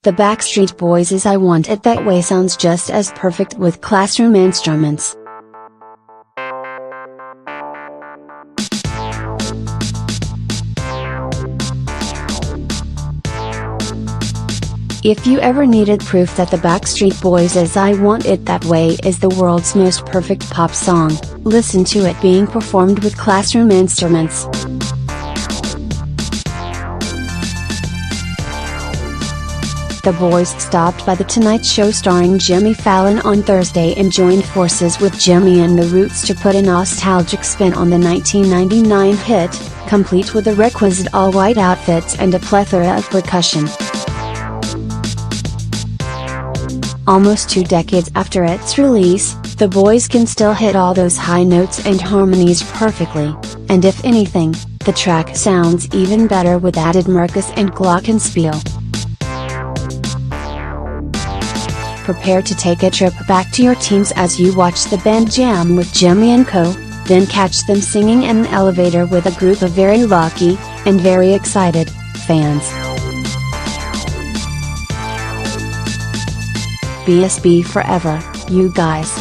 The Backstreet Boys' I Want It That Way sounds just as perfect with classroom instruments. If you ever needed proof that the Backstreet Boys' I Want It That Way is the world's most perfect pop song, listen to it being performed with classroom instruments. The boys stopped by The Tonight Show starring Jimmy Fallon on Thursday and joined forces with Jimmy and the Roots to put a nostalgic spin on the 1999 hit, complete with the requisite all-white outfits and a plethora of percussion. Almost 2 decades after its release, the boys can still hit all those high notes and harmonies perfectly, and if anything, the track sounds even better with added Marcus and glockenspiel. Prepare to take a trip back to your teens as you watch the band jam with Jimmy and co., then catch them singing in an elevator with a group of very lucky, and very excited, fans. BSB forever, you guys.